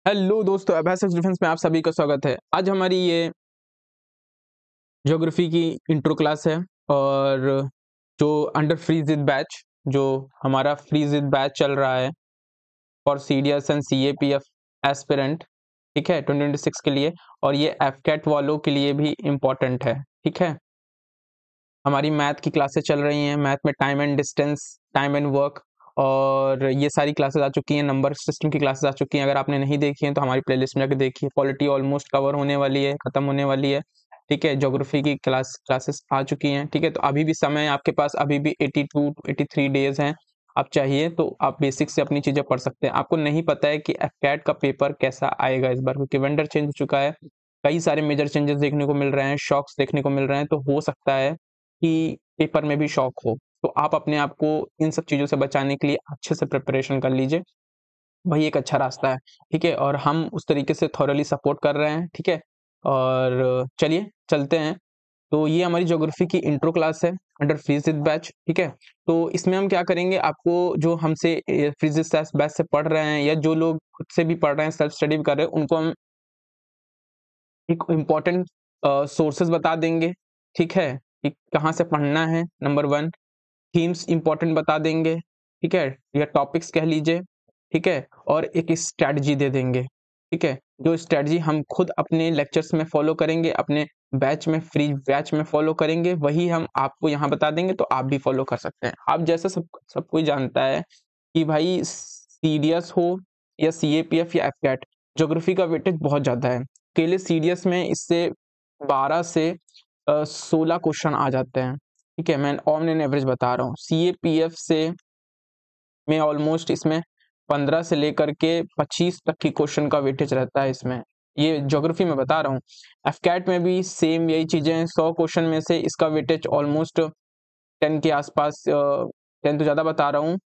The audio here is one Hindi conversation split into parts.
हेलो दोस्तों, अभैसक डिफेंस में आप सभी का स्वागत है। आज हमारी ये ज्योग्राफी की इंट्रो क्लास है और जो अंडर फ्रीजिद बैच, जो हमारा फ्रीजिद बैच चल रहा है for CDS and CAPF aspirant, ठीक है, 2026 के लिए। और ये एफकेट वालों के लिए भी इम्पोर्टेंट है, ठीक है। हमारी मैथ की क्लासेस चल रही हैं, मैथ में time and distance, time and work, और ये सारी क्लासेस आ चुकी हैं। नंबर सिस्टम की क्लासेस आ चुकी हैं। अगर आपने नहीं देखी हैं तो हमारी प्लेलिस्ट में जाकर देखिए। पॉलिटी ऑलमोस्ट कवर होने वाली है, खत्म होने वाली है, ठीक है। ज्योग्राफी की क्लासेस आ चुकी हैं, ठीक है। तो अभी भी समय है आपके पास, अभी भी 82 83 डेज हैं। आप चाहिए तो आप बेसिक से अपनी चीजें पढ़ सकते हैं। आपको नहीं पता है कि एफकैट का पेपर कैसा आएगा इस बार, क्योंकि वेंडर चेंज हो चुका है, कई सारे मेजर चेंजेस देखने को मिल रहे हैं, शॉक्स देखने को मिल रहे हैं। तो हो सकता है कि पेपर में भी शॉक हो। तो आप अपने आप को इन सब चीज़ों से बचाने के लिए अच्छे से प्रिपरेशन कर लीजिए, वही एक अच्छा रास्ता है, ठीक है। और हम उस तरीके से थॉरली सपोर्ट कर रहे हैं, ठीक है। और चलिए चलते हैं। तो ये हमारी ज्योग्राफी की इंट्रो क्लास है अंडर फ्रीजिद बैच, ठीक है। तो इसमें हम क्या करेंगे, आपको जो हमसे फ्रीजिद बैच से पढ़ रहे हैं या जो लोग खुद से भी पढ़ रहे हैं, सेल्फ स्टडी भी कर रहे हैं, उनको हम एक इम्पोर्टेंट सोर्सेज बता देंगे, ठीक है, कि कहाँ से पढ़ना है। नंबर वन, थीम्स इंपॉर्टेंट बता देंगे, ठीक है, या टॉपिक्स कह लीजिए, ठीक है। और एक स्ट्रैटेजी दे देंगे, ठीक है, जो स्ट्रैटेजी हम खुद अपने लेक्चर्स में फॉलो करेंगे, अपने बैच में, फ्री बैच में फॉलो करेंगे, वही हम आपको यहाँ बता देंगे। तो आप भी फॉलो कर सकते हैं। आप जैसे सब कोई जानता है कि भाई सीडीएस हो या सीएपीएफ या एफकैट, ज्योग्राफी का वेटेज बहुत ज़्यादा है। अकेले सीडीएस में इससे 12 से 16 क्वेश्चन आ जाते हैं, ठीक है। मैं ऑन एन एवरेज बता रहा हूँ। सीएपीएफ से में ऑलमोस्ट इसमें 15 से लेकर के 25 तक की क्वेश्चन का वेटेज रहता है इसमें, ये ज्योग्राफी में बता रहा हूँ। एफकैट में भी सेम यही चीजें हैं। 100 क्वेश्चन में से इसका वेटेज ऑलमोस्ट 10 के आसपास, 10 तो ज्यादा बता रहा हूँ,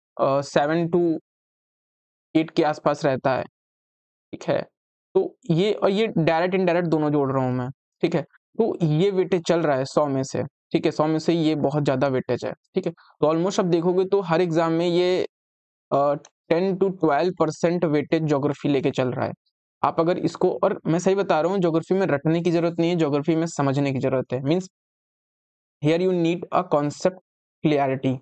7 to 8 के आसपास रहता है, ठीक है। तो ये, और ये डायरेक्ट इनडायरेक्ट दोनों जोड़ रहा हूँ मैं, ठीक है। तो ये वेटेज चल रहा है 100 में से, ठीक है। 100 में से ये बहुत ज्यादा वेटेज है, ठीक है। तो ऑलमोस्ट आप देखोगे तो हर एग्जाम में ये 10 to 12% वेटेज ज्योग्राफी लेके चल रहा है। आप अगर इसको, और मैं सही बता रहा हूँ, ज्योग्राफी में रटने की जरूरत नहीं है, ज्योग्राफी में समझने की जरूरत है। Means here you need a concept clarity.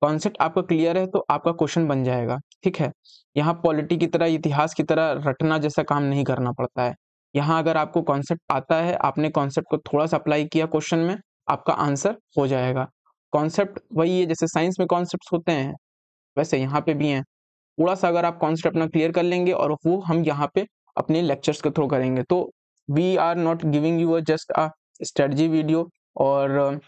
Concept आपका क्लियर है तो आपका क्वेश्चन बन जाएगा, ठीक है। यहाँ पॉलिटी की तरह, इतिहास की तरह रटना जैसा काम नहीं करना पड़ता है। यहाँ अगर आपको कॉन्सेप्ट आता है, आपने कॉन्सेप्ट को थोड़ा सा अप्लाई किया क्वेश्चन में, आपका आंसर हो जाएगा। कॉन्सेप्ट वही है, जैसे साइंस में कॉन्सेप्ट होते हैं, वैसे यहाँ पे भी हैं। थोड़ा सा अगर आप कॉन्सेप्ट अपना क्लियर कर लेंगे, और वो हम यहाँ पे अपने लेक्चर्स के थ्रू करेंगे, तो we are not giving you just a strategy video. और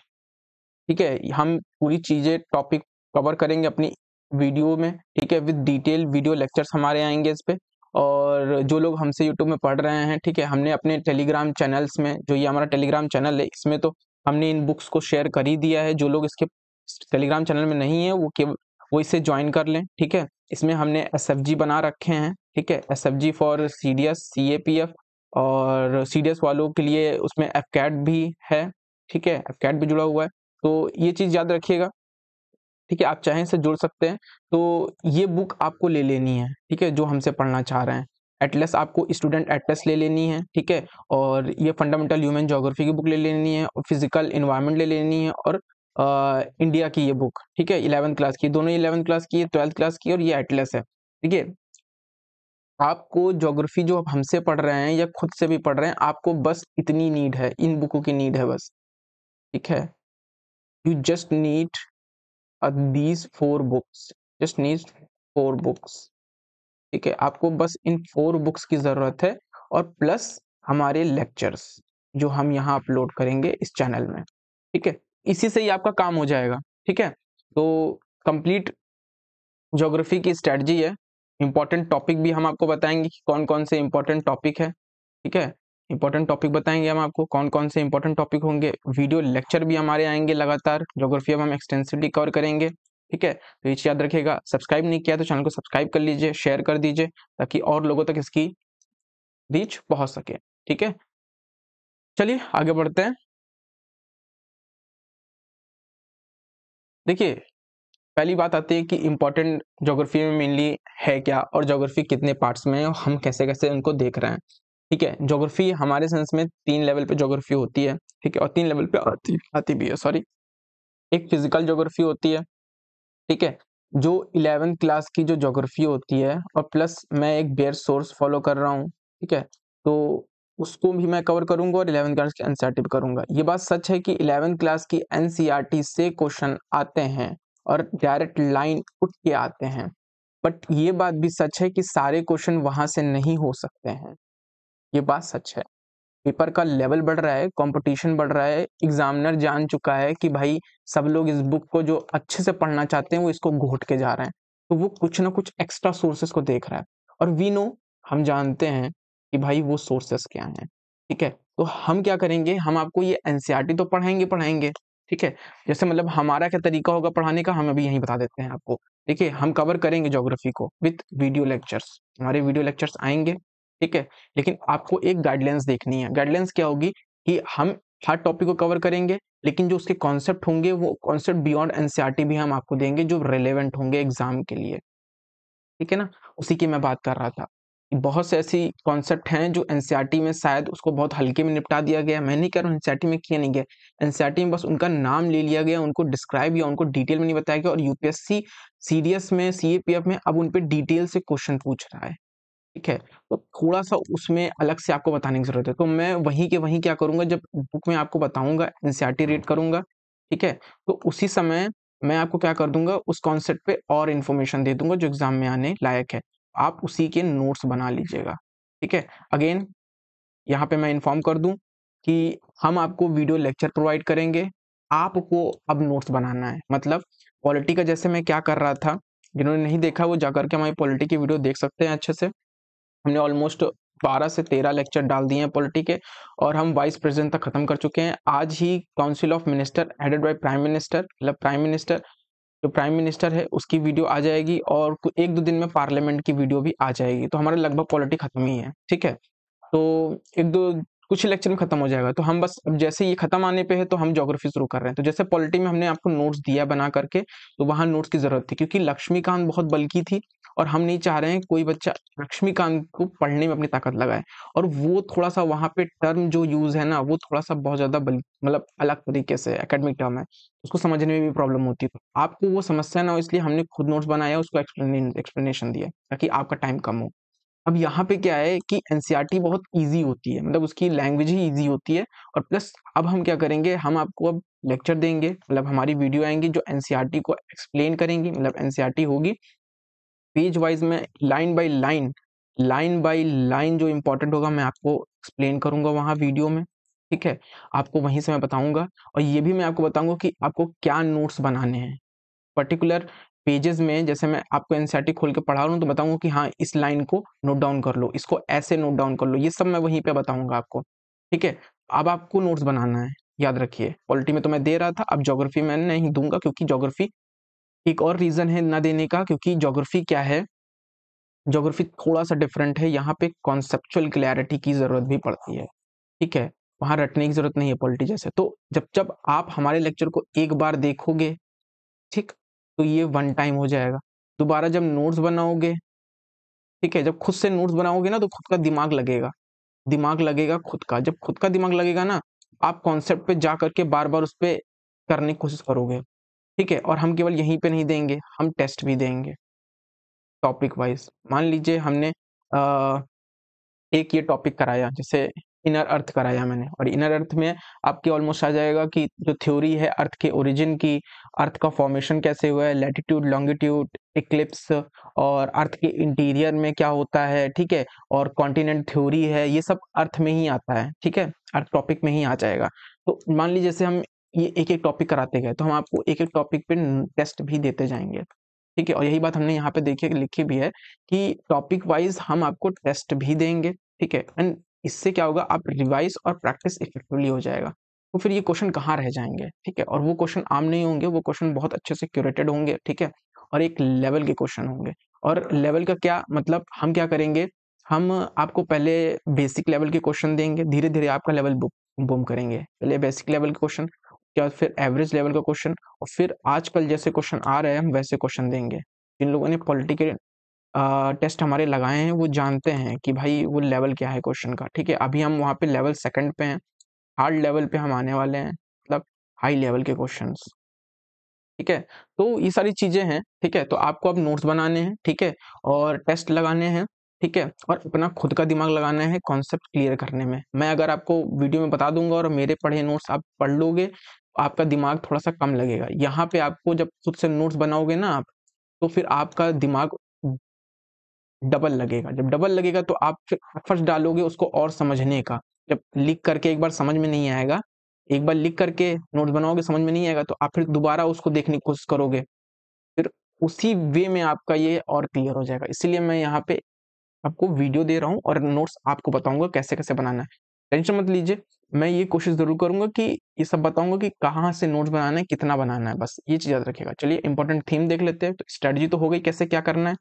ठीक है, हम पूरी चीजें टॉपिक कवर करेंगे अपनी वीडियो में, ठीक है, विद डिटेल वीडियो लेक्चर्स हमारे आएंगे इस पे। और जो लोग हमसे यूट्यूब में पढ़ रहे हैं, ठीक है, हमने अपने टेलीग्राम चैनल्स में, जो ये हमारा टेलीग्राम चैनल है, इसमें तो हमने इन बुक्स को शेयर कर ही दिया है। जो लोग इसके टेलीग्राम चैनल में नहीं है, वो इसे ज्वाइन कर लें, ठीक है। इसमें हमने एसएफजी बना रखे हैं, ठीक है, एसएफजी फॉर सीडीएस सीएपीएफ, और सीडीएस वालों के लिए उसमें एफकैट भी है, ठीक है, एफकैट भी जुड़ा हुआ है। तो ये चीज याद रखिएगा, ठीक है। आप चाहें से जुड़ सकते हैं। तो ये बुक आपको ले लेनी है, ठीक है, जो हमसे पढ़ना चाह रहे हैं। एटलस आपको स्टूडेंट एटलस ले लेनी है, ठीक है। और ये फंडामेंटल ह्यूमन ज्योग्राफी की बुक ले लेनी है, और फिजिकल इन्वायरमेंट ले लेनी है, और इंडिया की ये बुक, ठीक है, 11th क्लास की, दोनों 11th क्लास की है, 12th क्लास की, और ये एटलस है, ठीक है। आपको ज्योग्राफी जो आप हमसे पढ़ रहे हैं या खुद से भी पढ़ रहे हैं, आपको बस इतनी नीड है, इन बुकों की नीड है बस, ठीक है। You just need these 4 books, just needs 4 books, ठीक है। आपको बस इन 4 बुक्स की जरूरत है, और प्लस हमारे लेक्चर्स जो हम यहाँ अपलोड करेंगे इस चैनल में, ठीक है। इसी से ही आपका काम हो जाएगा, ठीक है। तो कंप्लीट ज्योग्राफी की स्ट्रेटजी है। इंपॉर्टेंट टॉपिक भी हम आपको बताएंगे कि कौन कौन से इंपॉर्टेंट टॉपिक है, ठीक है। इंपॉर्टेंट टॉपिक बताएंगे हम आपको, कौन कौन से इंपॉर्टेंट टॉपिक होंगे। वीडियो लेक्चर भी हमारे आएंगे लगातार, ज्योग्राफी अब हम एक्सटेंसिवली कवर करेंगे, ठीक है। तो ये याद रखिएगा। सब्सक्राइब नहीं किया तो चैनल को सब्सक्राइब कर लीजिए, शेयर कर दीजिए, ताकि और लोगों तक इसकी रीच पहुंच सके, ठीक है। चलिए आगे बढ़ते हैं। देखिए, पहली बात आती है कि इम्पोर्टेंट ज्योग्राफी में मेनली है क्या और ज्योग्राफी कितने पार्ट्स में है और हम कैसे कैसे उनको देख रहे हैं। ठीक है, ज्योग्राफी हमारे सेंस में 3 लेवल पे ज्योग्राफी होती है। ठीक है, और 3 लेवल पे आती भी है, सॉरी। एक फिजिकल ज्योग्राफी होती है, ठीक है, जो 11th क्लास की जो ज्योग्राफी होती है, और प्लस मैं एक बेयर सोर्स फॉलो कर रहा हूँ। ठीक है, तो उसको भी मैं कवर करूंगा और 11th क्लास की एनसीईआरटी भी करूंगा। ये बात सच है कि 11th क्लास की एनसीईआरटी से क्वेश्चन आते हैं और डायरेक्ट लाइन उठ के आते हैं, बट ये बात भी सच है कि सारे क्वेश्चन वहां से नहीं हो सकते हैं। ये बात सच है। पेपर का लेवल बढ़ रहा है, कंपटीशन बढ़ रहा है, एग्जामिनर जान चुका है कि भाई सब लोग इस बुक को जो अच्छे से पढ़ना चाहते हैं वो इसको घोट के जा रहे हैं, तो वो कुछ ना कुछ एक्स्ट्रा सोर्सेस को देख रहा है। और वी नो, हम जानते हैं कि भाई वो सोर्सेस क्या हैं। ठीक है, तो हम क्या करेंगे, हम आपको ये एनसीईआरटी तो पढ़ाएंगे पढ़ाएंगे। ठीक है, जैसे मतलब हमारा क्या तरीका होगा पढ़ाने का, हम अभी यहीं बता देते हैं आपको। देखिए, हम कवर करेंगे ज्योग्राफी को विथ वीडियो लेक्चर्स, हमारे वीडियो लेक्चर्स आएंगे। ठीक है, लेकिन आपको एक गाइडलाइंस देखनी है। गाइडलाइंस क्या होगी कि हम हर टॉपिक को कवर करेंगे, लेकिन जो उसके कॉन्सेप्ट होंगे वो कॉन्सेप्ट बियॉन्ड एनसीईआरटी भी हम आपको देंगे, जो रिलेवेंट होंगे एग्जाम के लिए। ठीक है ना, उसी की मैं बात कर रहा था। बहुत से ऐसी कॉन्सेप्ट हैं जो एनसीईआरटी में शायद उसको बहुत हल्के में निपटा दिया गया। मैं नहीं कह रहा हूँ एनसीईआरटी में किया नहीं गया, एनसीईआरटी में बस उनका नाम ले लिया गया, उनको डिस्क्राइब या उनको डिटेल में नहीं बताया गया, और यूपीएससी सीडीएस में, सीएपीएफ में अब उन पे डिटेल से क्वेश्चन पूछ रहा है। ठीक है, तो थोड़ा-सा उसमें अलग से आपको बताने की ज़रूरत है। तो मैं वहीं के वहीं क्या करूँगा, जब बुक में आपको बताऊँगा, एनसीईआरटी रीड करूँगा, ठीक है? तो उसी समय मैं आपको क्या कर दूँगा, उस कॉन्सेप्ट पे और इन्फॉर्मेशन दे दूँगा जो एग्ज़ाम में आने लायक है। आप उसी के नोट्स बना लीजिएगा, ठीक है? अगेन यहाँ पे मैं इन्फॉर्म कर दूँ कि हम आपको वीडियो लेक्चर प्रोवाइड करेंगे, आपको अब नोट्स बनाना है। मतलब पॉलिटी का जैसे मैं क्या कर रहा था, जिन्होंने नहीं देखा वो जाकर के हमारी पॉलिटी की वीडियो देख सकते हैं अच्छे से। हमने ऑलमोस्ट 12 से 13 लेक्चर डाल दिए हैं पॉलिटी के, और हम वाइस प्रेसिडेंट तक खत्म कर चुके हैं। आज ही council of minister headed by prime minister, मतलब प्राइम मिनिस्टर, जो प्राइम मिनिस्टर है उसकी वीडियो आ जाएगी, और 1-2 दिन में पार्लियामेंट की वीडियो भी आ जाएगी। तो हमारा लगभग पॉलिटी खत्म ही है। ठीक है, तो 1-2 कुछ लेक्चर में खत्म हो जाएगा। तो हम बस अब जैसे ये खत्म आने पे है तो हम ज्योग्राफी शुरू कर रहे हैं। तो जैसे पॉलिटी में हमने आपको नोट्स दिया बना करके, तो वहां नोट्स की जरूरत थी क्योंकि लक्ष्मीकांत बहुत बल्कि थी, और हम नहीं चाह रहे हैं कोई बच्चा लक्ष्मीकांत को पढ़ने में अपनी ताकत लगाए। और वो थोड़ा सा वहां पे टर्म जो यूज है ना, वो थोड़ा सा बहुत ज्यादा मतलब अलग तरीके से एकेडमिक टर्म है, उसको समझने में भी प्रॉब्लम होती है। तो आपको वो समस्या ना हो, इसलिए हमने खुद नोट्स बनाया, उसको एक्सप्लेनेशन दिया ताकि आपका टाइम कम हो। अब यहाँ पे क्या है कि एनसीईआरटी बहुत ईज़ी होती है, मतलब उसकी लैंग्वेज ही ईज़ी होती है, और प्लस अब हम क्या करेंगे, हम आपको अब लेक्चर देंगे, मतलब हमारी वीडियो आएँगी जो एनसीईआरटी को एक्सप्लेन करेंगी। मतलब एनसीईआरटी होगी, पेज वाइज़ में लाइन बाय लाइन जो इम्पोर्टेंट होगा मैं आपको एक्सप्लेन करूँगा वहाँ वीडियो में, ठीक है? आपको वहीं से मैं बताऊँगा, और ये भी मैं आपको बताऊँगा कि आपको क्या नोट्स बनाने हैं। पर्टिकुलर पेजेस में जैसे मैं आपको एनसीईआरटी खोल के पढ़ा रहा हूँ तो बताऊंगा कि हाँ, इस लाइन को नोट डाउन कर लो, इसको ऐसे नोट डाउन कर लो, ये सब मैं वहीं पे बताऊंगा आपको। ठीक है, अब आपको नोट्स बनाना है, याद रखिए। पॉलिटी में तो मैं दे रहा था, अब ज्योग्राफी में नहीं दूंगा, क्योंकि ज्योग्राफी एक और रीजन है ना देने का, क्योंकि ज्योग्राफी क्या है, ज्योग्राफी थोड़ा सा डिफरेंट है। यहाँ पे कॉन्सेप्चुअल क्लैरिटी की जरूरत भी पड़ती है। ठीक है, वहां रटने की जरूरत नहीं है पॉलिटी जैसे। तो जब जब आप हमारे लेक्चर को एक बार देखोगे, ठीक, तो ये वन टाइम हो जाएगा। दोबारा जब नोट्स बनाओगे, ठीक है, जब खुद से नोट्स बनाओगे ना, तो खुद का दिमाग लगेगा खुद का। जब खुद का दिमाग लगेगा ना, आप कॉन्सेप्ट पे जा करके बार बार उस पे करने की कोशिश करोगे। ठीक है, और हम केवल यहीं पे नहीं देंगे, हम टेस्ट भी देंगे टॉपिक वाइज। मान लीजिए हमने एक ये टॉपिक कराया, जैसे इनर अर्थ कराया मैंने, और इनर अर्थ में आपके ऑलमोस्ट आ जाएगा कि जो थ्योरी है अर्थ के ओरिजिन की, अर्थ का फॉर्मेशन कैसे हुआ है, लैटिट्यूड लॉन्गिट्यूड, इक्लिप्स, और अर्थ के इंटीरियर में क्या होता है, ठीक है, और कॉन्टिनेंट थ्योरी है, ये सब अर्थ में ही आता है। ठीक है, अर्थ टॉपिक में ही आ जाएगा। तो मान लीजिए जैसे हम ये एक एक टॉपिक कराते गए, तो हम आपको एक एक टॉपिक पे टेस्ट भी देते जाएंगे। ठीक है, और यही बात हमने यहाँ पे देखिए लिखी भी है कि टॉपिक वाइज हम आपको टेस्ट भी देंगे। ठीक है, एंड इससे क्या होगा, आप रिवाइज और प्रैक्टिस इफेक्टिवली हो जाएगा। तो फिर ये क्वेश्चन कहाँ रह जाएंगे। ठीक है, और वो क्वेश्चन आम नहीं होंगे, वो क्वेश्चन बहुत अच्छे से क्यूरेटेड होंगे। ठीक है, और एक लेवल के क्वेश्चन होंगे। और लेवल का क्या मतलब, हम क्या करेंगे, हम आपको पहले बेसिक लेवल के क्वेश्चन देंगे, धीरे धीरे आपका लेवल बूम करेंगे। पहले बेसिक लेवल के क्वेश्चन, उसके बाद फिर एवरेज लेवल का क्वेश्चन, और फिर आजकल जैसे क्वेश्चन आ रहे हैं हम वैसे क्वेश्चन देंगे। जिन लोगों ने पॉलिटिकल टेस्ट हमारे लगाए हैं वो जानते हैं कि भाई वो लेवल क्या है क्वेश्चन का, ठीक है। अभी हम वहाँ पे लेवल सेकंड पे हैं, हार्ड लेवल पे हम आने वाले हैं, मतलब हाई लेवल के क्वेश्चंस, ठीक है। तो ये सारी चीजें हैं, ठीक है। तो आपको अब नोट्स बनाने हैं, ठीक है, और टेस्ट लगाने हैं, ठीक है, और अपना खुद का दिमाग लगाना है कॉन्सेप्ट क्लियर करने में। मैं अगर आपको वीडियो में बता दूंगा और मेरे पढ़े नोट्स आप पढ़ लोगे, आपका दिमाग थोड़ा सा कम लगेगा। यहाँ पे आपको जब खुद से नोट्स बनाओगे ना आप, तो फिर आपका दिमाग डबल लगेगा। जब डबल लगेगा तो आप फिर एफर्ट्स डालोगे उसको और समझने का। जब लिख करके एक बार समझ में नहीं आएगा, एक बार लिख करके नोट्स बनाओगे समझ में नहीं आएगा, तो आप फिर दोबारा उसको देखने की कोशिश करोगे, फिर उसी वे में आपका ये और क्लियर हो जाएगा। इसीलिए मैं यहाँ पे आपको वीडियो दे रहा हूँ और नोट्स आपको बताऊंगा कैसे कैसे बनाना है। टेंशन मत लीजिए, मैं ये कोशिश जरूर करूंगा कि ये सब बताऊंगा कि कहाँ से नोट्स बनाना है, कितना बनाना है, बस ये चीज याद रखिएगा। चलिए इंपॉर्टेंट थीम देख लेते हैं। तो स्ट्रेटजी तो हो गई कैसे क्या करना है।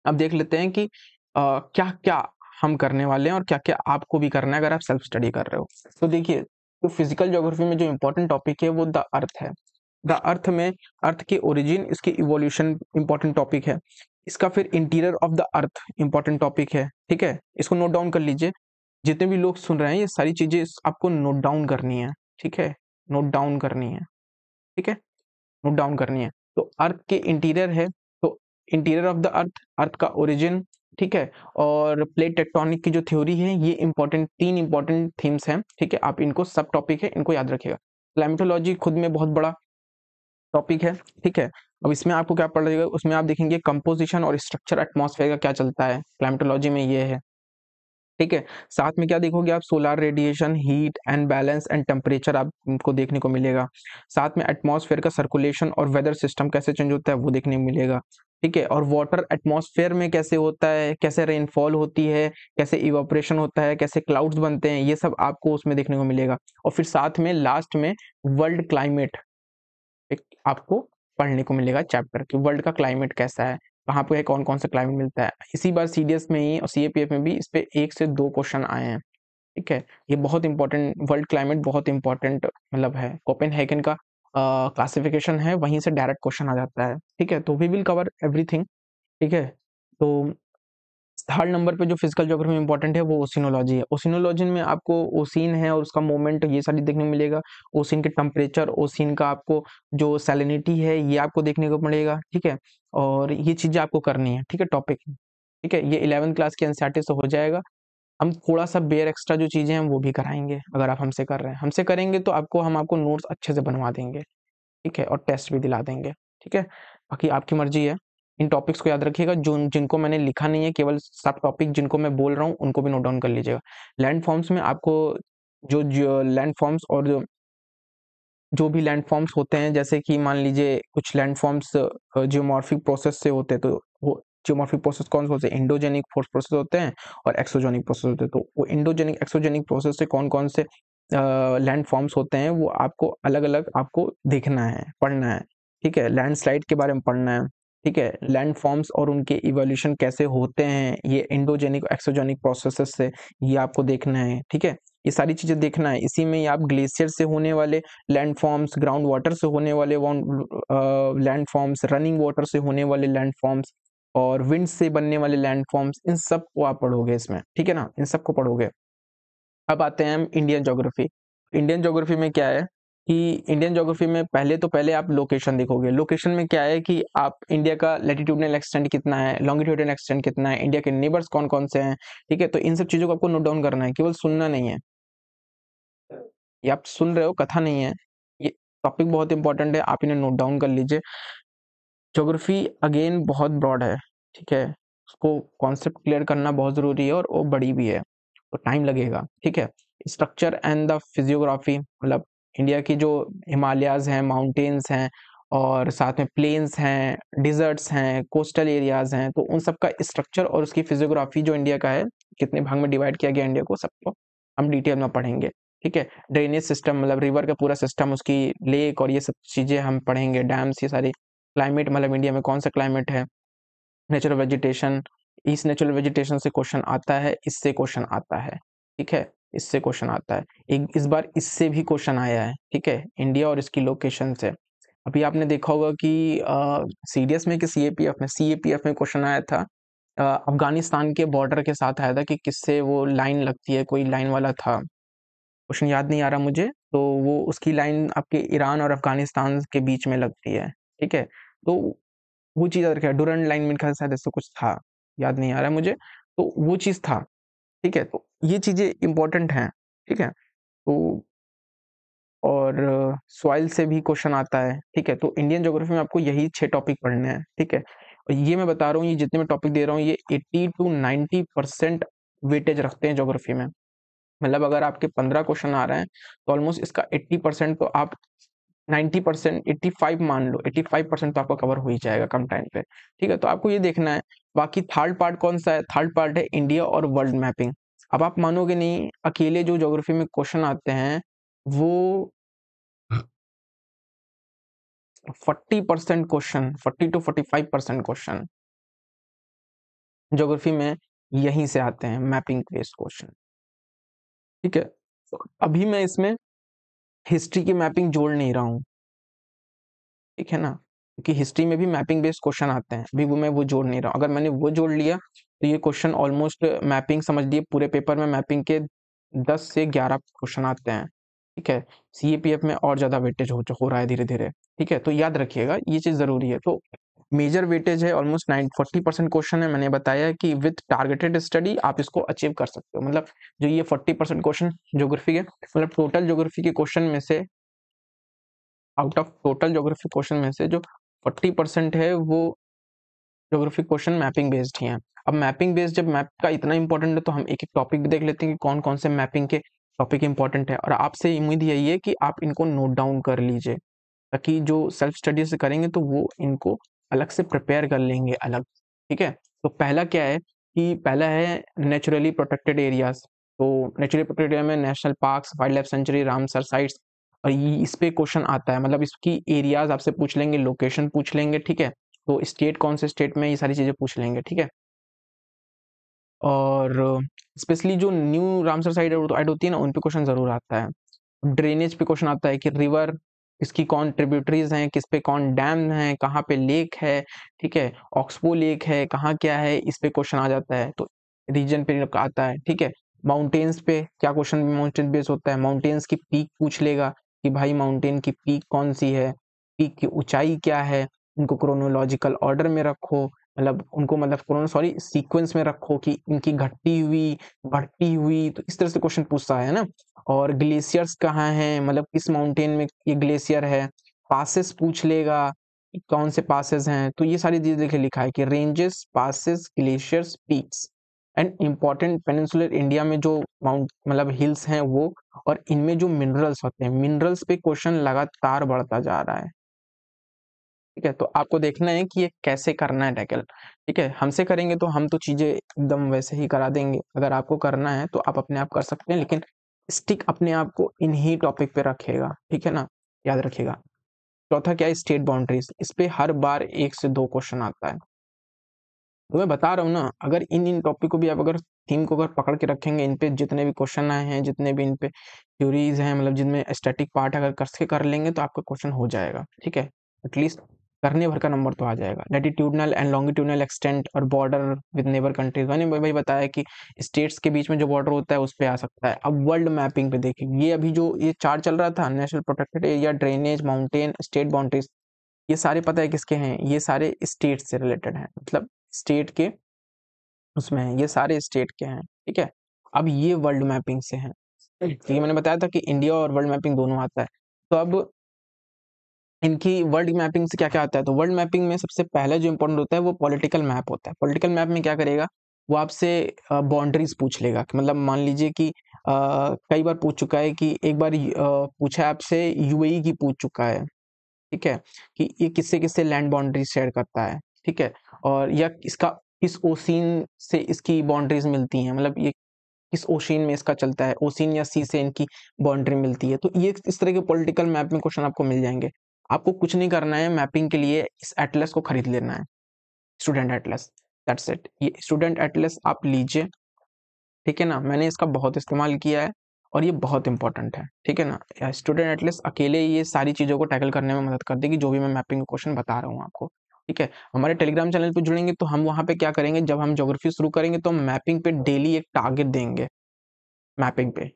अब देख लेते हैं कि क्या क्या हम करने वाले हैं और क्या क्या आपको भी करना है अगर आप सेल्फ स्टडी कर रहे हो। तो देखिए, तो फिजिकल ज्योग्राफी में जो इंपॉर्टेंट टॉपिक है वो द अर्थ है। द अर्थ में अर्थ के ओरिजिन, इसके इवोल्यूशन इंपॉर्टेंट टॉपिक है। इसका फिर interior of the earth important topic है, ठीक है। इसको नोट डाउन कर लीजिए। जितने भी लोग सुन रहे हैं ये सारी चीजें आपको नोट डाउन करनी है, ठीक है, नोट डाउन करनी है, ठीक है, नोट डाउन करनी है। तो अर्थ के इंटीरियर है, तो इंटीरियर ऑफ द अर्थ, अर्थ का ओरिजिन, ठीक है, और प्लेट टेक्टोनिक की जो थ्योरी है, ये इंपॉर्टेंट, तीन इंपॉर्टेंट थीम्स हैं, ठीक है। आप इनको सब टॉपिक है, इनको याद रखिएगा। क्लाइमेटोलॉजी खुद में बहुत बड़ा टॉपिक है, ठीक है। अब इसमें आपको क्या पढ़ेगा, उसमें आप देखेंगे कंपोजिशन और स्ट्रक्चर एटमॉस्फेयर का क्या चलता है, क्लाइमेटोलॉजी में ये है, ठीक है। साथ में क्या देखोगे आप, solar radiation, heat and balance and temperature आपको देखने को मिलेगा। साथ में एटमॉस्फेयर का सर्कुलेशन और वेदर सिस्टम कैसे चेंज होता है वो देखने को मिलेगा, ठीक है। और वाटर एटमॉस्फेयर में कैसे होता है, कैसे रेनफॉल होती है, कैसे इवापोरेशन होता है, कैसे क्लाउड्स बनते हैं, ये सब आपको उसमें देखने को मिलेगा। और फिर साथ में लास्ट में वर्ल्ड क्लाइमेट एक आपको पढ़ने को मिलेगा चैप्टर कि वर्ल्ड का क्लाइमेट कैसा है, कहाँ पे कौन कौन सा क्लाइमेट मिलता है। इसी बार सीडीएस में ही और सीएपीएफ में भी इस पे 1 से 2 क्वेश्चन आए हैं, ठीक है। ये बहुत इंपॉर्टेंट, वर्ल्ड क्लाइमेट बहुत इंपॉर्टेंट मतलब है, कोपेनहेगन का क्लासिफिकेशन है, वहीं से डायरेक्ट क्वेश्चन आ जाता है, ठीक है। तो वी विल कवर एवरीथिंग, ठीक है। तो थर्ड नंबर पे जो फिजिकल ज्योग्राफी में इंपॉर्टेंट है वो ओशिनोलॉजी है। ओशिनोलॉजी में आपको ओशिन है और उसका मूवमेंट ये सारी देखने को मिलेगा। ओशिन के टेम्परेचर, ओशिन का आपको जो सैलिनिटी है ये आपको देखने को मिलेगा, ठीक है। और ये चीजें आपको करनी है, ठीक है, टॉपिक, ठीक है। ये 11th क्लास की एनसीईआरटी से हो जाएगा। हम थोड़ा सा बेयर एक्स्ट्रा जो चीजें हैं वो भी कराएंगे, अगर आप हमसे कर रहे हैं, हमसे करेंगे तो आपको हम आपको नोट्स अच्छे से बनवा देंगे, ठीक है, और टेस्ट भी दिला देंगे, ठीक है। बाकी आपकी मर्जी है। इन टॉपिक्स को याद रखिएगा, जो जिनको मैंने लिखा नहीं है, केवल सब टॉपिक जिनको मैं बोल रहा हूँ उनको भी नोट डाउन कर लीजिएगा। लैंड फॉर्म्स में आपको जो लैंड फॉर्म्स और जो भी लैंड फॉर्म्स होते हैं, जैसे कि मान लीजिए कुछ लैंड फॉर्म्स जियोमॉर्फिक प्रोसेस से होते हैं, तो वो जियोमॉर्फिक प्रोसेस कौन से होते हैं, इंडोजेनिक फोर्स प्रोसेस होते हैं और एक्सोजेनिक प्रोसेस होते हैं। तो वो इंडोजेनिक एक्सोजेनिक प्रोसेस से कौन कौन से लैंड फॉर्म्स होते हैं वो आपको अलग अलग आपको देखना है, पढ़ना है, ठीक है। लैंडस्लाइड के बारे में पढ़ना है, ठीक है। लैंड फॉर्म्स और उनके इवोल्यूशन कैसे होते हैं ये इंडोजेनिक एक्सोजेनिक प्रोसेसेस से, ये आपको देखना है, ठीक है। ये सारी चीजें देखना है। इसी में आप ग्लेशियर से होने वाले लैंड फॉर्म्स, ग्राउंड वाटर से होने वाले लैंड फॉर्म्स, रनिंग वाटर से होने वाले लैंड फॉर्म्स और विंड से बनने वाले लैंड फॉर्म्स, इन सब को आप पढ़ोगे इसमें, ठीक है ना, इन सब को पढ़ोगे। अब आते हैं हम इंडियन ज्योग्राफी। इंडियन ज्योग्राफी में क्या है कि इंडियन ज्योग्राफी में पहले आप लोकेशन देखोगे। लोकेशन में क्या है कि आप इंडिया का लैटिट्यूडनल एक्सटेंट कितना है, लॉन्गिट्यूडनल एक्सटेंट कितना है, इंडिया के नेबर्स कौन कौन से हैं, ठीक है। तो इन सब चीजों को आपको नोट डाउन करना है, केवल सुनना नहीं है। ये आप सुन रहे हो, कथा नहीं है, ये टॉपिक बहुत इंपॉर्टेंट है, आप इन्हें नोट डाउन कर लीजिए। ज्योग्राफी अगेन बहुत ब्रॉड है, ठीक है, उसको कॉन्सेप्ट क्लियर करना बहुत जरूरी है और वो बड़ी भी है, तो टाइम लगेगा, ठीक है। स्ट्रक्चर एंड द फिजियोग्राफी, मतलब इंडिया की जो हिमालयाज हैं, माउंटेन्स हैं और साथ में प्लेन्स हैं, डिजर्ट्स हैं, कोस्टल एरियाज हैं, तो उन सब का स्ट्रक्चर और उसकी फिजियोग्राफी जो इंडिया का है, कितने भाग में डिवाइड किया गया इंडिया को, सबको हम डिटेल में पढ़ेंगे, ठीक है। ड्रेनेज सिस्टम, मतलब रिवर का पूरा सिस्टम, उसकी लेक और ये सब चीजें हम पढ़ेंगे, डैम्स, ये सारी। क्लाइमेट, मतलब इंडिया में कौन सा क्लाइमेट है। नेचुरल वेजिटेशन, इस नेचुरल वेजिटेशन से क्वेश्चन आता है, इससे क्वेश्चन आता है, ठीक है। इससे क्वेश्चन आता है। एक इस बार इससे भी क्वेश्चन आया है, ठीक है, इंडिया और इसकी लोकेशन से। अभी आपने देखा होगा कि सीडीएस में कि सीएपीएफ में क्वेश्चन आया था, अफगानिस्तान के बॉर्डर के साथ आया था कि किससे वो लाइन लगती है, कोई लाइन वाला था, क्वेश्चन याद नहीं आ रहा मुझे, तो वो उसकी लाइन आपके ईरान और अफगानिस्तान के बीच में लगती है, ठीक है। तो वो चीज़ याद रखिएगा, डुरंड लाइन में शायद ऐसा कुछ था, याद नहीं आ रहा है मुझे, तो वो चीज़ था, ठीक है। तो ये चीज़ें इंपॉर्टेंट हैं, ठीक है। तो और सॉइल से भी क्वेश्चन आता है, ठीक है। तो इंडियन ज्योग्राफी में आपको यही 6 टॉपिक पढ़ने हैं, ठीक है। और ये मैं बता रहा हूँ, ये जितने मैं टॉपिक दे रहा हूँ ये 80 to 90% वेटेज रखते हैं ज्योग्राफी में। मतलब अगर आपके 15 क्वेश्चन आ रहे हैं तो ऑलमोस्ट इसका 80% तो आप 90%, 85 मान लो, 85% तो आपका कवर हो ही जाएगा कम टाइम पे, ठीक है। तो आपको ये देखना है। बाकी थर्ड पार्ट कौन सा है? थर्ड पार्ट है इंडिया और वर्ल्ड मैपिंग। अब आप मानोगे नहीं, अकेले जो ज्योग्राफी में क्वेश्चन आते हैं वो 40% क्वेश्चन, 40 to 45% क्वेश्चन ज्योग्राफी में यहीं से आते हैं, मैपिंग बेस्ड क्वेश्चन, ठीक है। तो अभी मैं इसमें हिस्ट्री की मैपिंग जोड़ नहीं रहा हूँ, ठीक है ना, क्योंकि हिस्ट्री में भी मैपिंग बेस्ड क्वेश्चन आते हैं, अभी वो मैं जोड़ नहीं रहा हूँ। अगर मैंने वो जोड़ लिया तो ये क्वेश्चन ऑलमोस्ट मैपिंग समझ लिए, पूरे पेपर में मैपिंग के 10 से 11 क्वेश्चन आते हैं, ठीक है। सीएपीएफ में और ज्यादा वेटेज हो रहा है धीरे धीरे, ठीक है। तो याद रखिएगा ये चीज जरूरी है। तो मेजर वेटेज है, ऑलमोस्ट 40% क्वेश्चन है। मैंने बताया कि विद टारगेटेड स्टडी आप इसको अचीव कर सकते हो। मतलब जो ये 40% क्वेश्चन ज्योग्राफी के, मतलब टोटल ज्योग्राफी के क्वेश्चन में से, out of total geography question में से जो 40% है वो ज्योग्राफी क्वेश्चन मैपिंग बेस्ड ही हैं। अब मैपिंग बेस्ड जब मैप का इतना इंपॉर्टेंट है तो हम एक एक टॉपिक भी देख लेते हैं कि कौन कौन से मैपिंग के टॉपिक इंपॉर्टेंट है। और आपसे उम्मीद यही है कि आप इनको नोट डाउन कर लीजिए, ताकि जो सेल्फ स्टडी से करेंगे तो वो इनको अलग से प्रिपेयर कर लेंगे अलग, ठीक है। तो पहला क्या है कि पहला है नेचुरली प्रोटेक्टेड एरियाज। तो नेचुरली प्रोटेक्टेड एरिया में national parks, wild life sanctuary, Ramsar sites, और ये इस पे क्वेश्चन आता है। मतलब इसकी एरियाज आपसे पूछ लेंगे, लोकेशन पूछ लेंगे, ठीक है। तो स्टेट कौन से स्टेट में, ये सारी चीजें पूछ लेंगे, ठीक है। और स्पेशली जो न्यू रामसर साइट ऐड होती है ना, उन पे क्वेश्चन जरूर आता है। ड्रेनेज पे क्वेश्चन आता है कि रिवर इसकी कौन ट्रिब्यूटरीज हैं, किस पे कौन डैम है, कहाँ पे लेक है, ठीक है। ऑक्सबो लेक है कहाँ, क्या है, इस पे क्वेश्चन आ जाता है। तो रीजन पे आता है, ठीक है। माउंटेन्स पे क्या क्वेश्चन, माउंटेन बेस होता है, माउंटेन्स की पीक पूछ लेगा कि भाई माउंटेन की पीक कौन सी है, पीक की ऊंचाई क्या है, उनको क्रोनोलॉजिकल ऑर्डर में रखो, मतलब उनको मतलब सॉरी सीक्वेंस में रखो कि इनकी घटती हुई बढ़ती हुई, तो इस तरह से क्वेश्चन पूछता है ना। और ग्लेशियर्स कहाँ हैं, मतलब किस माउंटेन में ये ग्लेशियर है, पासेस पूछ लेगा कि कौन से पासेस हैं। तो ये सारी चीजें देखिए लिखा है कि ranges, passes, glaciers, peaks and important peninsular India में जो माउंट मतलब हिल्स हैं वो, और इनमें जो मिनरल्स होते हैं, मिनरल्स पे क्वेश्चन लगातार बढ़ता जा रहा है, ठीक है। तो आपको देखना है कि ये कैसे करना है टैकल, ठीक है। हमसे करेंगे तो हम तो चीजें एकदम वैसे ही करा देंगे, अगर आपको करना है तो आप अपने आप कर सकते हैं, लेकिन स्टिक अपने आप को इन्हीं टॉपिक पे रखेगा, ठीक है ना, याद रखिएगा। चौथा क्या है, स्टेट बाउंड्रीज। इस पे हर बार 1 से 2 क्वेश्चन आता है। तो मैं बता रहा हूँ ना, अगर इन टॉपिक को भी आप अगर थीम को अगर पकड़ के रखेंगे, इन पे जितने भी क्वेश्चन आए हैं, जितने भी इन पे थ्योरीज हैं, मतलब जिनमें स्टैटिक पार्ट अगर करके कर लेंगे तो आपका क्वेश्चन हो जाएगा, ठीक है। एटलीस्ट करने भर का नंबर तो आ जाएगा। लैटिट्यूडनल एंड लॉन्गिट्यूडनल एक्सटेंट और बॉर्डर विद नेबर कंट्रीज, मैंने वही बताया कि स्टेट्स के बीच में जो बॉर्डर होता है उस पे आ सकता है। अब वर्ल्ड मैपिंग पे देखिए, ये अभी जो ये चार्ट चल रहा था, national protected area, drainage, mountain, state boundaries, ये सारे पता है किसके हैं, ये सारे स्टेट से रिलेटेड हैं, मतलब स्टेट के उसमें हैं, ये सारे स्टेट के हैं, ठीक है। अब ये वर्ल्ड मैपिंग से हैं, ठीक है। मैंने बताया था कि इंडिया और वर्ल्ड मैपिंग दोनों आता है। तो अब इनकी वर्ल्ड मैपिंग से क्या क्या आता है, तो वर्ल्ड मैपिंग में सबसे पहले जो इंपॉर्टेंट होता है वो पॉलिटिकल मैप होता है। पॉलिटिकल मैप में क्या करेगा, वो आपसे बाउंड्रीज पूछ लेगा कि मतलब मान लीजिए कि कई बार पूछ चुका है कि एक बार पूछा है आपसे, यूएई की पूछ चुका है, ठीक है, कि ये किससे किससे लैंड बाउंड्री शेयर करता है, ठीक है। और या इसका किस ओशियन से इसकी बाउंड्रीज मिलती हैं, मतलब ये किस ओशियन में इसका चलता है, ओशियन या सी से इनकी बाउंड्री मिलती है। तो ये इस तरह के पॉलिटिकल मैप में क्वेश्चन आपको मिल जाएंगे। आपको कुछ नहीं करना है, मैपिंग के लिए इस एटलस को खरीद लेना है, स्टूडेंट एटलस, दैट्स इट। ये स्टूडेंट एटलस आप लीजिए, ठीक है ना। मैंने इसका बहुत इस्तेमाल किया है, और ये बहुत इंपॉर्टेंट है, ठीक है ना। स्टूडेंट एटलीस्ट अकेले ये सारी चीज़ों को टैकल करने में मदद कर देगी, जो भी मैं मैपिंग का क्वेश्चन बता रहा हूँ आपको, ठीक है। हमारे टेलीग्राम चैनल पे जुड़ेंगे तो हम वहाँ पे क्या करेंगे, जब हम ज्योग्राफी शुरू करेंगे तो हम मैपिंग पे डेली एक टारगेट देंगे। मैपिंग पे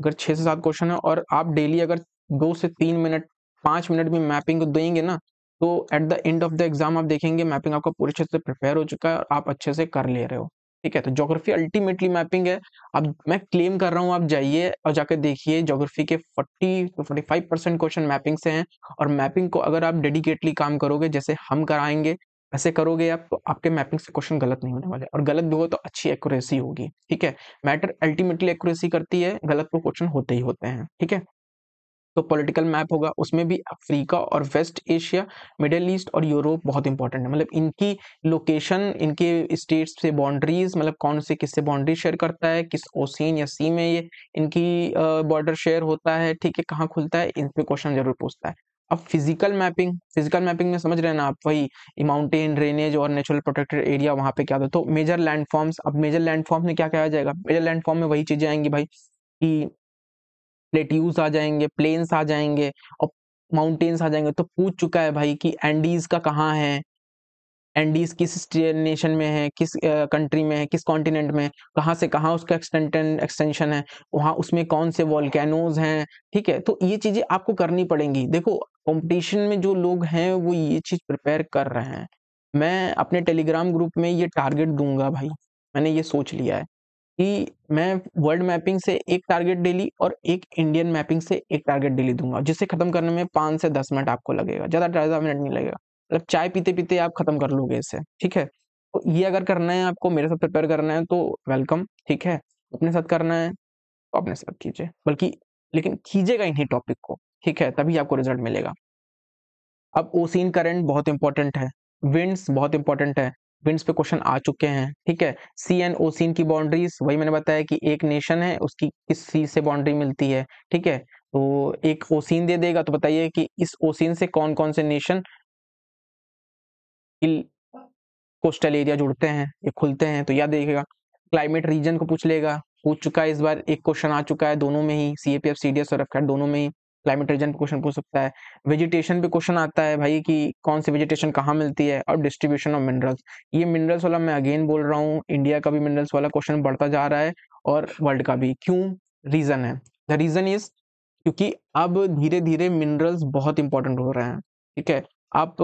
अगर 6 से 7 क्वेश्चन है और आप डेली अगर 2 से 3 मिनट 5 मिनट भी मैपिंग को देंगे ना, तो at the end of the exam आप देखेंगे मैपिंग आपका पूरी अच्छे से प्रिपेयर हो चुका है और आप अच्छे से कर ले रहे हो, ठीक है। तो ज्योग्राफी अल्टीमेटली मैपिंग है। अब मैं क्लेम कर रहा हूँ, आप जाइए और जाकर देखिए ज्योग्राफी के 40 to 45% क्वेश्चन मैपिंग से हैं। और मैपिंग को अगर आप डेडिकेटली काम करोगे जैसे हम कराएंगे, ऐसे करोगे आप, तो आपके मैपिंग से क्वेश्चन गलत नहीं होने वाले, और गलत भी हो तो अच्छी एक्यूरेसी होगी, ठीक है। मैटर अल्टीमेटली एक्यूरेसी करती है, गलत तो क्वेश्चन होते ही होते हैं, ठीक है। तो पॉलिटिकल मैप होगा, उसमें भी अफ्रीका और वेस्ट एशिया, मिडिल ईस्ट और यूरोप बहुत इंपॉर्टेंट है। मतलब इनकी लोकेशन, इनके स्टेट्स से बाउंड्रीज, मतलब कौन से किससे बाउंड्री शेयर करता है, किस ओशियन या सी में ये इनकी बॉर्डर शेयर होता है, ठीक है, कहाँ खुलता है, इन पे क्वेश्चन जरूर पूछता है। अब फिजिकल मैपिंग में समझ रहे हैं ना आप, वही माउंटेन ड्रेनेज और नेचुरल प्रोटेक्टेड एरिया, वहां पे क्या होता है। तो मेजर लैंडफॉर्म्स, अब मेजर लैंडफॉर्म में क्या कहा जाएगा, मेजर लैंडफॉर्म में वही चीजें आएंगी भाई कि प्लेट्यूज आ जाएंगे, प्लेन्स आ जाएंगे और माउंटेन्स आ जाएंगे। तो पूछ चुका है भाई कि एंडीज का कहाँ है, एंडीज किस नेशन में है, किस कंट्री में है, किस कॉन्टिनेंट में, कहाँ से कहाँ उसका एक्सटेंशन है, वहाँ उसमें कौन से वॉल्केनोज हैं, ठीक है। तो ये चीजें आपको करनी पड़ेंगी। देखो कंपटीशन में जो लोग हैं वो ये चीज प्रिपेयर कर रहे हैं। मैं अपने टेलीग्राम ग्रुप में ये टारगेट दूंगा भाई, मैंने ये सोच लिया है कि मैं वर्ल्ड मैपिंग से एक टारगेट डेली और एक इंडियन मैपिंग से एक टारगेट डेली दूंगा, जिसे खत्म करने में 5 से 10 मिनट आपको लगेगा, ज्यादा मिनट नहीं लगेगा। मतलब चाय पीते पीते आप खत्म कर लोगे इसे, ठीक है। तो ये अगर करना है आपको, मेरे साथ प्रिपेयर करना है तो वेलकम, ठीक है। अपने साथ करना है तो अपने साथ कीजिए, बल्कि लेकिन कीजिएगा इन्हीं टॉपिक को, ठीक है, तभी आपको रिजल्ट मिलेगा। अब ओशियन करंट बहुत इंपॉर्टेंट है, विंड्स बहुत इंपॉर्टेंट है, विंड्स पे क्वेश्चन आ चुके हैं, ठीक है। सी एंड ओशियन की बाउंड्रीज, वही मैंने बताया कि एक नेशन है उसकी किस सी से बाउंड्री मिलती है, ठीक है। तो एक ओशियन दे देगा तो बताइए कि इस ओशियन से कौन कौन से नेशन कोस्टल एरिया जुड़ते हैं या खुलते हैं, तो याद देखेगा। क्लाइमेट रीजन को पूछ लेगा, पूछ चुका है इस बार, एक क्वेश्चन आ चुका है दोनों में ही, सीएपीएफ सीडीएस और एफकैट दोनों में ही क्लाइमेट रीजन पे क्वेश्चन पूछ सकता है। वेजिटेशन पे क्वेश्चन आता है भाई कि कौन सी वेजिटेशन कहाँ मिलती है, और डिस्ट्रीब्यूशन ऑफ मिनरल्स। ये मिनरल्स वाला मैं अगेन बोल रहा हूँ, इंडिया का भी मिनरल्स वाला क्वेश्चन बढ़ता जा रहा है और वर्ल्ड का भी। क्यों? रीजन है, द रीजन इज क्योंकि अब धीरे धीरे मिनरल्स बहुत इंपॉर्टेंट हो रहे हैं, ठीक है। आप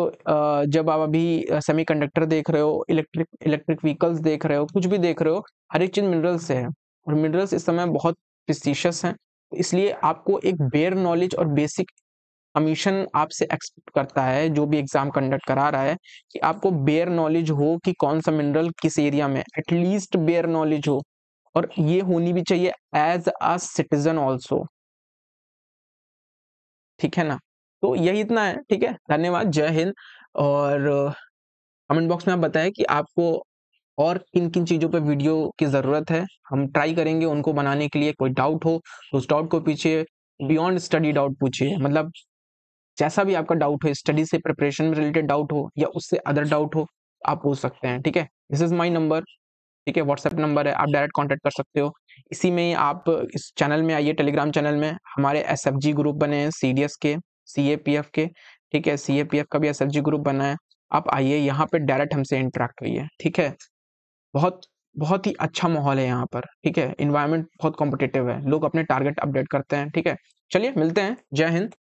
जब आप अभी सेमीकंडक्टर देख रहे हो, इलेक्ट्रिक व्हीकल्स देख रहे हो, कुछ भी देख रहे हो, हर एक चीज मिनरल्स से है, और मिनरल्स इस समय बहुत प्रीशियस हैं। इसलिए आपको एक बेयर नॉलेज और बेसिक कमीशन आपसे एक्सपेक्ट करता है, जो भी एग्जाम कंडक्ट करा रहा है, कि आपको बेयर नॉलेज हो कि कौन सा मिनरल किस एरिया में, एटलीस्ट बेयर नॉलेज हो, और ये होनी भी चाहिए एज अ सिटीजन ऑल्सो, ठीक है ना। तो यही इतना है, ठीक है। धन्यवाद, जय हिंद। और कमेंट बॉक्स में आप बताएं कि आपको और किन किन चीज़ों पे वीडियो की ज़रूरत है, हम ट्राई करेंगे उनको बनाने के लिए। कोई डाउट हो तो उस डाउट को पूछिए, बियॉन्ड स्टडी डाउट पूछिए, मतलब जैसा भी आपका डाउट हो, स्टडी से प्रिपरेशन में रिलेटेड डाउट हो या उससे अदर डाउट हो, आप पूछ सकते हैं, ठीक है। दिस इज माई नंबर, ठीक है, व्हाट्सएप नंबर है, आप डायरेक्ट कांटेक्ट कर सकते हो। इसी में आप इस चैनल में आइए, टेलीग्राम चैनल में हमारे एसएफजी ग्रुप बने हैं, सीडीएस के, सीएपीएफ के, ठीक है, सीएपीएफ का भी एसएफजी ग्रुप बना है। आप आइए यहाँ पे डायरेक्ट हमसे इंटरेक्ट करिए, ठीक है। बहुत बहुत ही अच्छा माहौल है यहाँ पर, ठीक है। इन्वायरमेंट बहुत कॉम्पिटिटिव है, लोग अपने टारगेट अपडेट करते हैं, ठीक है। चलिए मिलते हैं, जय हिंद।